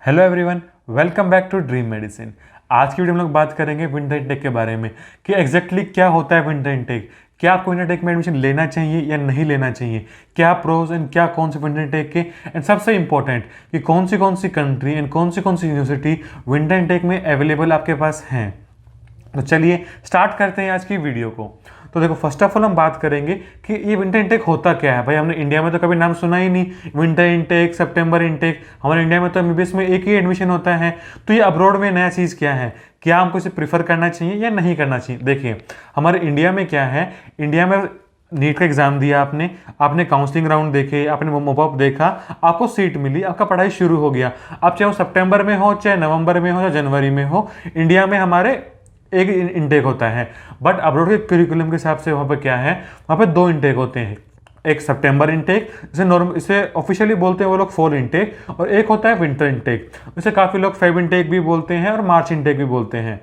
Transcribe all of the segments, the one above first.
Hello everyone, welcome back to dream medicine. आज की video में हम लोग बात करेंगे विंटर इनटेक के बारे में कि एग्जैक्टली क्या होता है विंटर इनटेक। क्या आपको विंटर इनटेक में एडमिशन लेना चाहिए या नहीं लेना चाहिए, क्या प्रोज एंड क्या कौन से विंटर इनटेक के, एंड सबसे इंपॉर्टेंट कि कौन सी कंट्री एंड कौन सी यूनिवर्सिटी विंटर इनटेक में अवेलेबल आपके पास हैं। तो चलिए स्टार्ट करते हैं आज की वीडियो को। तो देखो, फर्स्ट ऑफ ऑल हम बात करेंगे कि ये विंटर इनटेक होता क्या है। भाई हमने इंडिया में तो कभी नाम सुना ही नहीं, विंटर इनटेक, सितंबर इनटेक। हमारे इंडिया में तो एमबीबीएस में एक ही एडमिशन होता है। तो ये अब्रॉड में नया चीज़ क्या है, क्या हमको इसे प्रीफर करना चाहिए या नहीं करना चाहिए। देखिए हमारे इंडिया में क्या है, इंडिया में नीट का एग्जाम दिया आपने काउंसलिंग राउंड देखे, आपने मोपअप देखा, आपको सीट मिली, आपका पढ़ाई शुरू हो गया। अब चाहे वो सितंबर में हो, चाहे नवंबर में हो, या जनवरी में हो, इंडिया में हमारे एक इनटेक होता है। बट अब्रॉड के करिकुलम के हिसाब से वहाँ पे क्या है, वहाँ पे दो इनटेक होते हैं। एक सितंबर इनटेक, इसे नॉर्मल, इसे ऑफिशियली बोलते हैं वो लोग फॉल इनटेक, और एक होता है विंटर इनटेक। इसे काफ़ी लोग फेब इनटेक भी बोलते हैं और मार्च इनटेक भी बोलते हैं।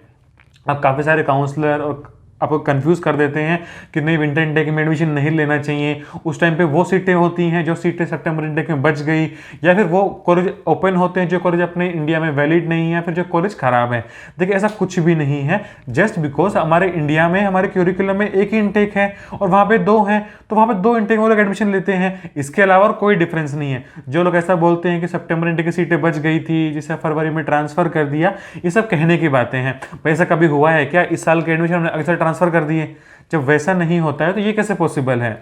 अब काफ़ी सारे काउंसलर और आपको कंफ्यूज कर देते हैं कि नहीं, विंटर इनटेक में एडमिशन नहीं लेना चाहिए। उस टाइम पे वो सीटें होती हैं जो सीटें सितंबर इनटेक में बच गई, या फिर वो कॉलेज ओपन होते हैं जो कॉलेज अपने इंडिया में वैलिड नहीं है, फिर जो कॉलेज खराब है। देखिए ऐसा कुछ भी नहीं है। जस्ट बिकॉज हमारे इंडिया में हमारे क्यूरिकुलम में एक ही इनटेक है और वहाँ पे दो हैं, तो वहाँ पे दो इनटेक में लोग एडमिशन लेते हैं। इसके अलावा और कोई डिफरेंस नहीं है। जो लोग ऐसा बोलते हैं कि सितंबर इनटेक की सीटें बच गई थी जिसे फरवरी में ट्रांसफर कर दिया, ये सब कहने की बातें हैं। वैसा कभी हुआ है क्या, इस साल के एडमिशन हमने अगले साल ट्रांसफर कर दिए? जब वैसा नहीं होता है तो ये कैसे पॉसिबल है।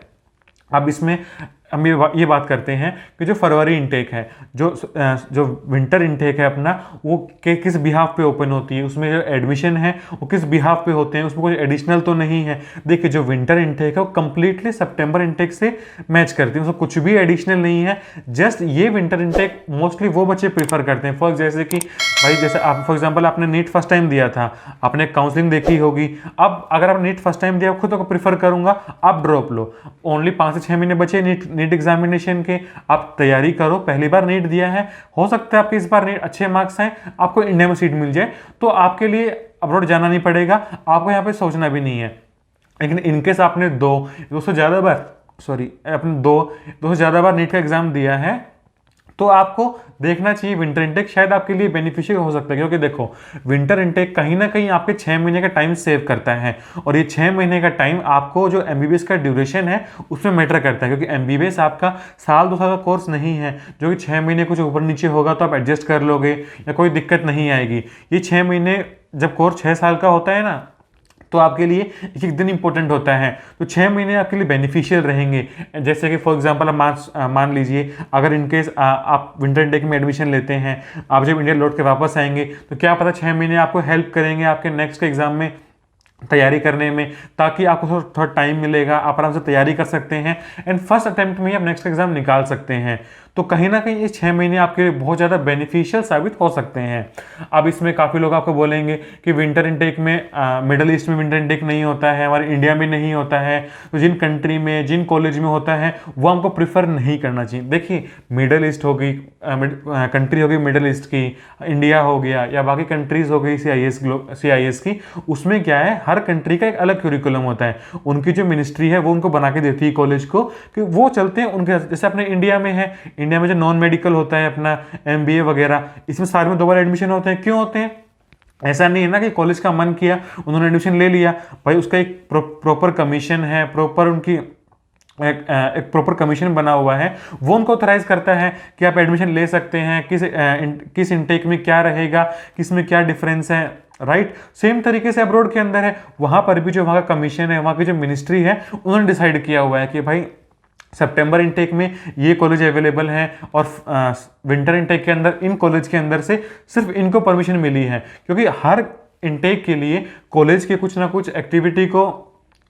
अब इसमें हम ये बात करते हैं कि जो फरवरी इनटेक है, जो विंटर इनटेक है अपना, वो किस बिहाफ पे ओपन होती है, उसमें जो एडमिशन है वो किस बिहाफ पे होते हैं, उसमें कोई एडिशनल तो नहीं है। देखिए जो विंटर इनटेक है वो कंप्लीटली सितंबर इनटेक से मैच करती है, उसमें कुछ भी एडिशनल नहीं है। जस्ट ये विंटर इनटेक मोस्टली वो बच्चे प्रीफर करते हैं। फॉर जैसे कि भाई, जैसे आप फॉर एग्जाम्पल आपने नीट फर्स्ट टाइम दिया था, आपने काउंसलिंग देखी होगी। अब अगर आप नीट फर्स्ट टाइम दिया, खुद को प्रीफर करूंगा आप ड्रॉप लो। ओनली 5 से 6 महीने बचे नीट एग्जामिनेशन के, आप तैयारी करो। पहली बार नीट दिया है, हो सकता है आपके इस बार नीट अच्छे मार्क्स आए, आपको इंडिया में सीट मिल जाए, तो आपके लिए अब्रॉड जाना नहीं पड़ेगा, आपको यहाँ पे सोचना भी नहीं है। लेकिन इनकेस आपने दो से ज़्यादा बार दो से ज़्यादा बार नीट का एग्जाम दिया है, तो आपको देखना चाहिए विंटर इनटेक, शायद आपके लिए बेनिफिशियल हो सकता है। क्योंकि देखो, विंटर इनटेक कहीं ना कहीं आपके 6 महीने का टाइम सेव करता है, और ये 6 महीने का टाइम आपको जो एमबीबीएस का ड्यूरेशन है उसमें मैटर करता है। क्योंकि एमबीबीएस आपका साल 2 साल का कोर्स नहीं है जो कि 6 महीने कुछ ऊपर नीचे होगा तो आप एडजस्ट कर लोगे या कोई दिक्कत नहीं आएगी। ये 6 महीने, जब कोर्स 6 साल का होता है ना, तो आपके लिए एक एक दिन इंपॉर्टेंट होता है। तो 6 महीने आपके लिए बेनिफिशियल रहेंगे। जैसे कि फॉर एग्जांपल आप मान लीजिए, अगर इनकेस आप विंटर इनटेक में एडमिशन लेते हैं, आप जब इंडिया लौट के वापस आएंगे तो क्या पता 6 महीने आपको हेल्प करेंगे आपके नेक्स्ट के एग्जाम में तैयारी करने में, ताकि आपको थोड़ा टाइम मिलेगा, आप आराम से तैयारी कर सकते हैं, एंड फर्स्ट अटेम्प्ट में ही आप नेक्स्ट एग्जाम निकाल सकते हैं। तो कहीं ना कहीं ये 6 महीने आपके लिए बहुत ज़्यादा बेनिफिशियल साबित हो सकते हैं। अब इसमें काफ़ी लोग आपको बोलेंगे कि विंटर इनटेक में मिडल ईस्ट में विंटर इनटेक नहीं होता है, हमारे इंडिया में नहीं होता है, तो जिन कंट्री में, जिन कॉलेज में होता है वो हमको प्रीफर नहीं करना चाहिए। देखिए मिडल ईस्ट होगी, कंट्री होगी मिडल ईस्ट की, इंडिया हो गया, या बाकी कंट्रीज हो गई CIS की, उसमें क्या है, हर कंट्री का एक अलग क्यूरिकुलम होता है। उनकी जो मिनिस्ट्री है वो उनको बना के देती है कॉलेज को, कि वो चलते हैं उनके। जैसे अपने इंडिया में है, इंडिया में जो नॉन मेडिकल होता है अपना MBA वगैरह, इसमें सारे में 2 बार एडमिशन होते हैं। क्यों होते हैं? ऐसा नहीं है ना कि कॉलेज का मन किया उन्होंने एडमिशन ले लिया। भाई उसका एक प्रॉपर कमीशन है, प्रॉपर उनकी एक प्रॉपर कमीशन बना हुआ है, वो उनको ऑथराइज करता है कि आप एडमिशन ले सकते हैं, किस इनटेक में क्या रहेगा, किस में क्या डिफरेंस है। राइट, सेम तरीके से अब्रॉड के अंदर है, वहां पर भी जो वहां का कमीशन है, वहां की जो मिनिस्ट्री है, उन्होंने डिसाइड किया हुआ है कि भाई सितंबर इनटेक में ये कॉलेज अवेलेबल हैं, और विंटर इनटेक के अंदर इन कॉलेज के अंदर से सिर्फ इनको परमिशन मिली है। क्योंकि हर इनटेक के लिए कॉलेज के कुछ ना कुछ एक्टिविटी को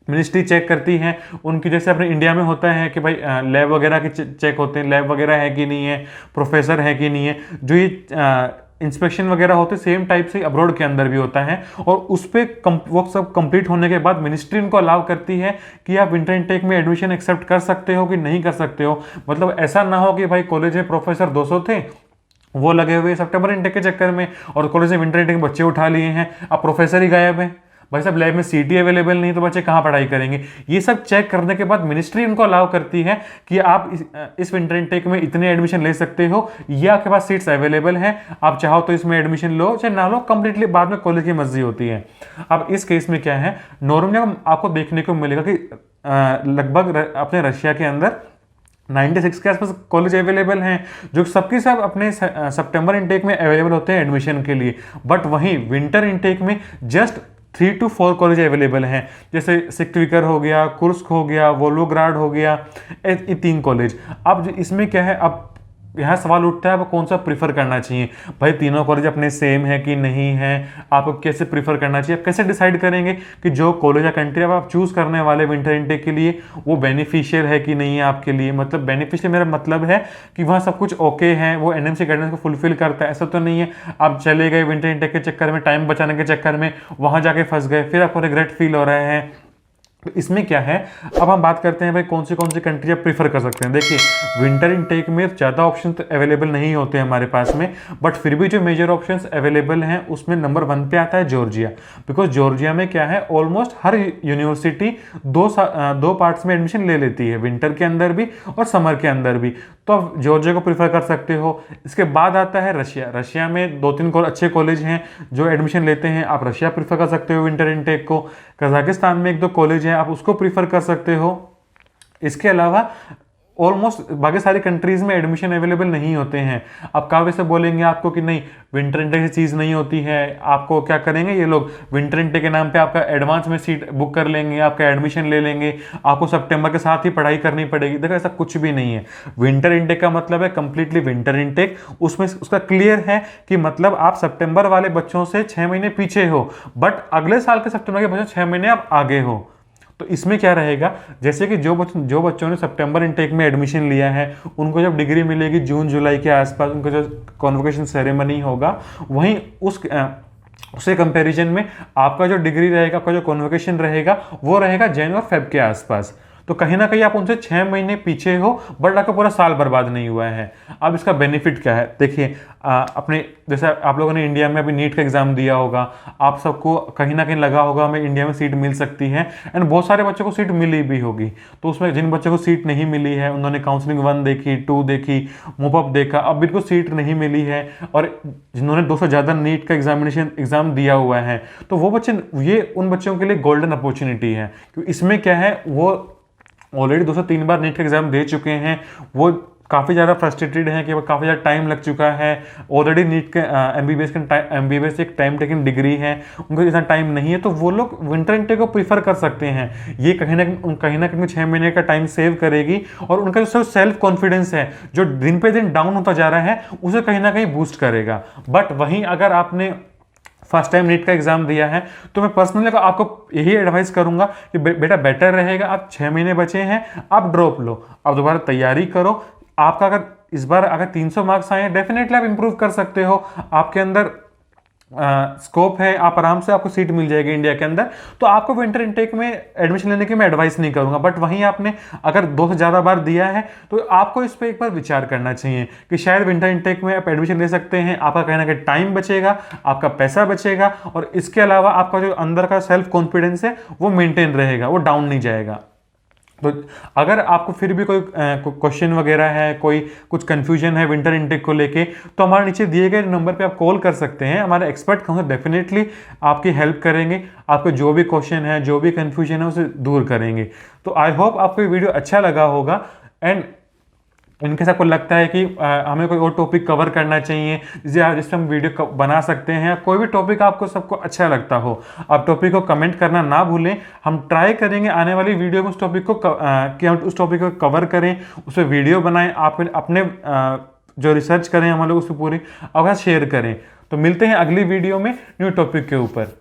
मिनिस्ट्री चेक करती है उनकी। जैसे अपने इंडिया में होता है कि भाई लैब वगैरह के चेक होते हैं, लैब वगैरह है कि नहीं है, प्रोफेसर है कि नहीं है, जो ये इंस्पेक्शन वगैरह होते, सेम टाइप से अब्रॉड के अंदर भी होता है। और उस पर वो सब कंप्लीट होने के बाद मिनिस्ट्री उनको अलाउ करती है कि आप विंटर इनटेक में एडमिशन एक्सेप्ट कर सकते हो कि नहीं कर सकते हो। मतलब ऐसा ना हो कि भाई कॉलेज में प्रोफेसर 200 थे, वो लगे हुए सितंबर इनटेक के चक्कर में, और कॉलेज में विंटर इनटेक में बच्चे उठा लिए हैं, अब प्रोफेसर ही गायब है। भाई साहब लैब में सीटी अवेलेबल नहीं तो बच्चे कहाँ पढ़ाई करेंगे। ये सब चेक करने के बाद मिनिस्ट्री उनको अलाउ करती है कि आप इस विंटर इनटेक में इतने एडमिशन ले सकते हो, ये आपके पास सीट्स अवेलेबल हैं, आप चाहो तो इसमें एडमिशन लो चाहे ना लो, कंप्लीटली बाद में कॉलेज की मर्जी होती है। अब इस केस में क्या है, नॉर्मली आपको देखने को मिलेगा कि लगभग अपने रशिया के अंदर 96 के आसपास कॉलेज अवेलेबल हैं, जो सबके सब अपने सितंबर इनटेक में अवेलेबल होते हैं एडमिशन के लिए। बट वहीं विंटर इनटेक में जस्ट 3 to 4 कॉलेज अवेलेबल हैं, जैसे सिक्विकर हो गया, कुर्स्क हो गया, वोल्गोग्राड हो गया, ये 3 कॉलेज। अब इसमें क्या है, अब यहाँ सवाल उठता है आपको कौन सा प्रीफर करना चाहिए। भाई तीनों कॉलेज अपने सेम है कि नहीं है, आपको कैसे प्रीफर करना चाहिए, आप कैसे डिसाइड करेंगे कि जो कॉलेज या कंट्री आप चूज करने वाले विंटर इनटेक के लिए वो बेनिफिशियल है कि नहीं है आपके लिए। मतलब बेनिफिशियल मेरा मतलब है कि वहाँ सब कुछ ओके है, वो एनएमसी गाइडेंस को फुलफिल करता है। ऐसा तो नहीं है आप चले गए विंटर इनटेक के चक्कर में, टाइम बचाने के चक्कर में वहाँ जाके फंस गए, फिर आपको रिग्रेट फील हो रहे हैं। तो इसमें क्या है, अब हम बात करते हैं भाई कौन सी कंट्री आप प्रीफर कर सकते हैं। देखिए विंटर इनटेक में ज़्यादा ऑप्शन तो अवेलेबल नहीं होते हैं हमारे पास में, बट फिर भी जो मेजर ऑप्शंस अवेलेबल हैं उसमें नंबर 1 पे आता है जॉर्जिया। बिकॉज जॉर्जिया में क्या है, ऑलमोस्ट हर यूनिवर्सिटी दो पार्ट्स में एडमिशन ले लेती है, विंटर के अंदर भी और समर के अंदर भी, तो आप जॉर्जिया को प्रीफर कर सकते हो। इसके बाद आता है रशिया। रशिया में 2-3 अच्छे कॉलेज हैं जो एडमिशन लेते हैं, आप रशिया प्रीफर कर सकते हो विंटर इनटेक को। कजाकिस्तान में 1-2 कॉलेज हैं, आप उसको प्रीफर कर सकते हो। इसके अलावा ऑलमोस्ट बाकी सारी कंट्रीज में एडमिशन अवेलेबल नहीं होते हैं। अब काफ़ी से बोलेंगे आपको कि नहीं विंटर इनटेक की चीज़ नहीं होती है, आपको क्या करेंगे ये लोग, विंटर इनटेक के नाम पे आपका एडवांस में सीट बुक कर लेंगे, आपका एडमिशन ले लेंगे, आपको सितंबर के साथ ही पढ़ाई करनी पड़ेगी। देखो ऐसा कुछ भी नहीं है। विंटर इनटेक का मतलब है कंप्लीटली विंटर इनटेक, उसमें उसका क्लियर है कि मतलब आप सितंबर वाले बच्चों से 6 महीने पीछे हो, बट अगले साल के सितंबर के बच्चों 6 महीने आप आगे हो। तो इसमें क्या रहेगा, जैसे कि जो बच्चों ने सितंबर इनटेक में एडमिशन लिया है उनको जब डिग्री मिलेगी जून जुलाई के आसपास, उनका जो कॉन्वोकेशन सेरेमनी होगा, वहीं उसके कंपैरिजन में आपका जो डिग्री रहेगा, आपका जो कॉन्वोकेशन रहेगा वो रहेगा जनवरी और फेब के आसपास। तो कहीं ना कहीं आप उनसे 6 महीने पीछे हो, बट आपका पूरा साल बर्बाद नहीं हुआ है। अब इसका बेनिफिट क्या है, देखिए अपने जैसे आप लोगों ने इंडिया में अभी नीट का एग्जाम दिया होगा, आप सबको कहीं ना कहीं लगा होगा हमें इंडिया में सीट मिल सकती है, एंड बहुत सारे बच्चों को सीट मिली भी होगी। तो उसमें जिन बच्चों को सीट नहीं मिली है उन्होंने काउंसलिंग 1 देखी, 2 देखी, मूवअप देखा, अब इनको सीट नहीं मिली है, और जिन्होंने 200 से ज़्यादा नीट का एग्जाम दिया हुआ है, तो वो बच्चे, ये उन बच्चों के लिए गोल्डन अपॉर्चुनिटी है। क्योंकि इसमें क्या है, वो ऑलरेडी 203 बार नीट का एग्जाम दे चुके हैं, वो काफ़ी ज़्यादा फ्रस्ट्रेटेड हैं कि वो काफ़ी ज़्यादा टाइम लग चुका है, ऑलरेडी नीट के एमबीबीएस एक टाइम टेकिंग डिग्री है, उनको इतना टाइम नहीं है, तो वो लोग विंटर इनटेक को प्रीफर कर सकते हैं। ये कहीं ना कहीं 6 महीने का टाइम सेव करेगी, और उनका जो सेल्फ कॉन्फिडेंस है जो दिन पे दिन डाउन होता जा रहा है उसे कहीं ना कहीं बूस्ट करेगा। बट वहीं अगर आपने फर्स्ट टाइम नीट का एग्जाम दिया है तो मैं पर्सनली आपको यही एडवाइस करूंगा कि बेटा बेटर रहेगा, आप 6 महीने बचे हैं, आप ड्रॉप लो, आप दोबारा तैयारी करो। आपका अगर इस बार अगर 300 मार्क्स आए हैं, डेफिनेटली आप इंप्रूव कर सकते हो, आपके अंदर स्कोप है, आप आराम से, आपको सीट मिल जाएगी इंडिया के अंदर। तो आपको विंटर इनटेक में एडमिशन लेने की मैं एडवाइस नहीं करूंगा, बट वहीं आपने अगर 2 से ज़्यादा बार दिया है तो आपको इस पर एक बार विचार करना चाहिए कि शायद विंटर इनटेक में आप एडमिशन ले सकते हैं। आपका कहीं ना कहीं टाइम बचेगा, आपका पैसा बचेगा, और इसके अलावा आपका जो अंदर का सेल्फ कॉन्फिडेंस है वो मेंटेन रहेगा, वो डाउन नहीं जाएगा। तो अगर आपको फिर भी कोई क्वेश्चन वगैरह है, कोई कुछ कंफ्यूजन है विंटर इनटेक को लेके, तो हमारे नीचे दिए गए नंबर पे आप कॉल कर सकते हैं। हमारे एक्सपर्ट डेफिनेटली आपकी हेल्प करेंगे, आपको जो भी क्वेश्चन है, जो भी कंफ्यूजन है उसे दूर करेंगे। तो आई होप आपको ये वीडियो अच्छा लगा होगा, एंड इनकेस आपको लगता है कि हमें कोई और टॉपिक कवर करना चाहिए जिससे हम वीडियो बना सकते हैं, कोई भी टॉपिक आपको सबको अच्छा लगता हो, आप टॉपिक को कमेंट करना ना भूलें। हम ट्राई करेंगे आने वाली वीडियो में उस टॉपिक को कि हम उस टॉपिक को कवर करें, उस पर वीडियो बनाएं, आप अपने जो रिसर्च करें हम लोग उस पर पूरी आवाज़ शेयर करें। तो मिलते हैं अगली वीडियो में न्यू टॉपिक के ऊपर।